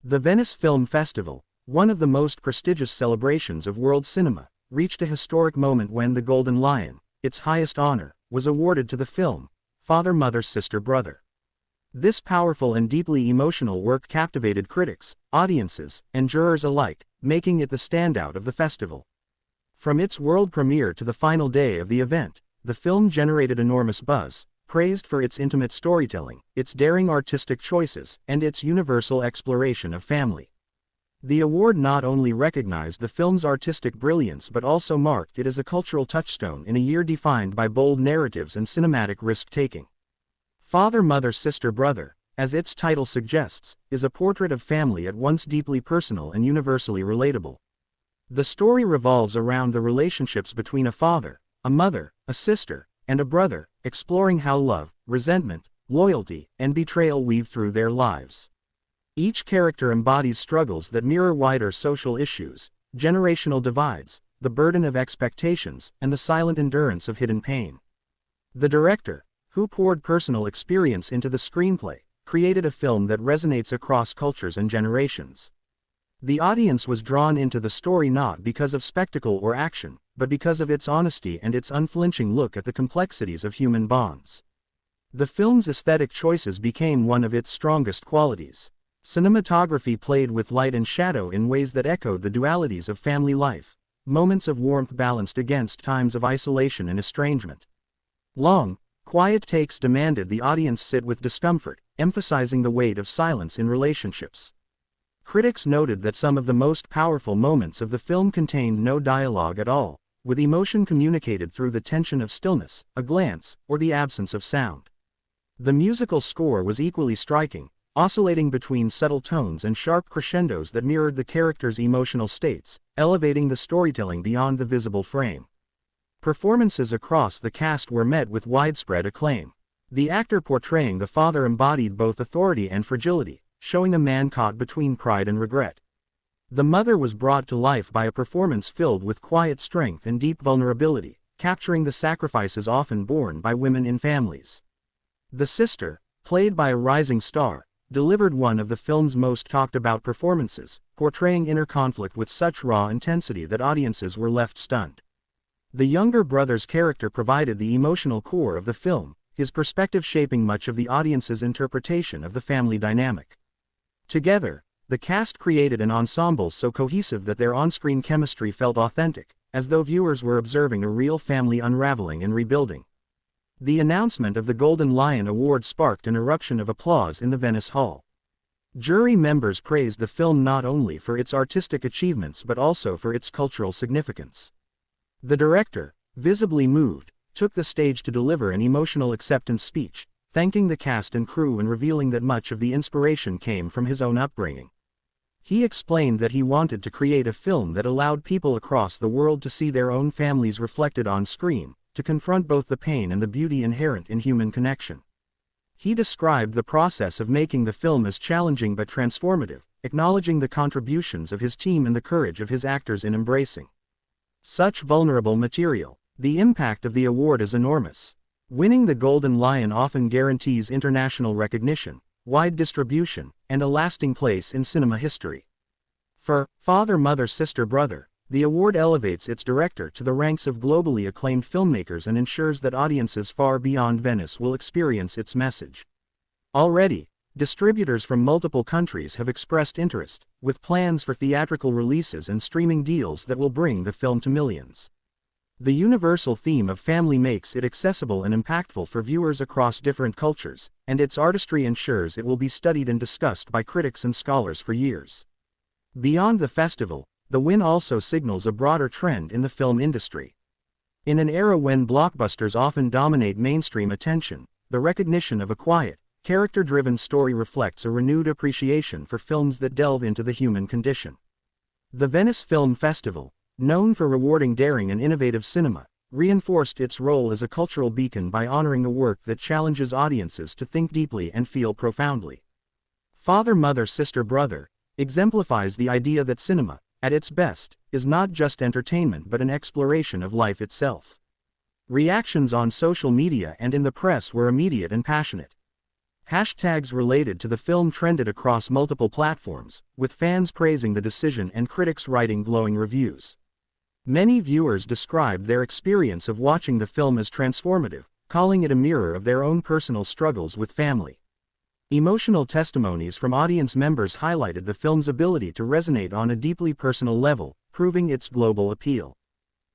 The Venice Film Festival, one of the most prestigious celebrations of world cinema, reached a historic moment when the Golden Lion, its highest honor, was awarded to the film, Father, Mother, Sister, Brother. This powerful and deeply emotional work captivated critics, audiences, and jurors alike, making it the standout of the festival. From its world premiere to the final day of the event, the film generated enormous buzz, praised for its intimate storytelling, its daring artistic choices, and its universal exploration of family. The award not only recognized the film's artistic brilliance but also marked it as a cultural touchstone in a year defined by bold narratives and cinematic risk-taking. Father, Mother, Sister, Brother, as its title suggests, is a portrait of family at once deeply personal and universally relatable. The story revolves around the relationships between a father, a mother, a sister, and a brother, exploring how love, resentment, loyalty, and betrayal weave through their lives. Each character embodies struggles that mirror wider social issues, generational divides, the burden of expectations, and the silent endurance of hidden pain. The director, who poured personal experience into the screenplay, created a film that resonates across cultures and generations. The audience was drawn into the story not because of spectacle or action, but because of its honesty and its unflinching look at the complexities of human bonds. The film's aesthetic choices became one of its strongest qualities. Cinematography played with light and shadow in ways that echoed the dualities of family life, moments of warmth balanced against times of isolation and estrangement. Long, quiet takes demanded the audience sit with discomfort, emphasizing the weight of silence in relationships. Critics noted that some of the most powerful moments of the film contained no dialogue at all, with emotion communicated through the tension of stillness, a glance, or the absence of sound. The musical score was equally striking, oscillating between subtle tones and sharp crescendos that mirrored the characters' emotional states, elevating the storytelling beyond the visible frame. Performances across the cast were met with widespread acclaim. The actor portraying the father embodied both authority and fragility, showing a man caught between pride and regret. The mother was brought to life by a performance filled with quiet strength and deep vulnerability, capturing the sacrifices often borne by women in families. The sister, played by a rising star, delivered one of the film's most talked-about performances, portraying inner conflict with such raw intensity that audiences were left stunned. The younger brother's character provided the emotional core of the film, his perspective shaping much of the audience's interpretation of the family dynamic. Together, the cast created an ensemble so cohesive that their on-screen chemistry felt authentic, as though viewers were observing a real family unraveling and rebuilding. The announcement of the Golden Lion Award sparked an eruption of applause in the Venice Hall. Jury members praised the film not only for its artistic achievements but also for its cultural significance. The director, visibly moved, took the stage to deliver an emotional acceptance speech, thanking the cast and crew and revealing that much of the inspiration came from his own upbringing. He explained that he wanted to create a film that allowed people across the world to see their own families reflected on screen, to confront both the pain and the beauty inherent in human connection. He described the process of making the film as challenging but transformative, acknowledging the contributions of his team and the courage of his actors in embracing such vulnerable material. The impact of the award is enormous. Winning the Golden Lion often guarantees international recognition, wide distribution, and a lasting place in cinema history. For Father, Mother, Sister, Brother, the award elevates its director to the ranks of globally acclaimed filmmakers and ensures that audiences far beyond Venice will experience its message. Already, distributors from multiple countries have expressed interest, with plans for theatrical releases and streaming deals that will bring the film to millions. The universal theme of family makes it accessible and impactful for viewers across different cultures, and its artistry ensures it will be studied and discussed by critics and scholars for years. Beyond the festival, the win also signals a broader trend in the film industry. In an era when blockbusters often dominate mainstream attention, the recognition of a quiet, character-driven story reflects a renewed appreciation for films that delve into the human condition. The Venice Film Festival, known for rewarding daring and innovative cinema, reinforced its role as a cultural beacon by honoring a work that challenges audiences to think deeply and feel profoundly. Father, Mother, Sister, Brother exemplifies the idea that cinema, at its best, is not just entertainment but an exploration of life itself. Reactions on social media and in the press were immediate and passionate. Hashtags related to the film trended across multiple platforms, with fans praising the decision and critics writing glowing reviews. Many viewers described their experience of watching the film as transformative, calling it a mirror of their own personal struggles with family. Emotional testimonies from audience members highlighted the film's ability to resonate on a deeply personal level, proving its global appeal.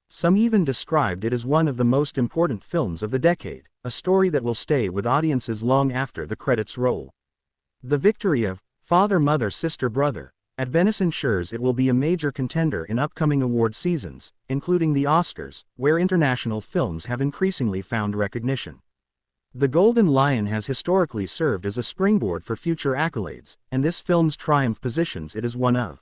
Some even described it as one of the most important films of the decade, a story that will stay with audiences long after the credits roll. The victory of Father, Mother, Sister, Brother at Venice ensures it will be a major contender in upcoming award seasons, including the Oscars, where international films have increasingly found recognition. The Golden Lion has historically served as a springboard for future accolades, and this film's triumph positions it as one of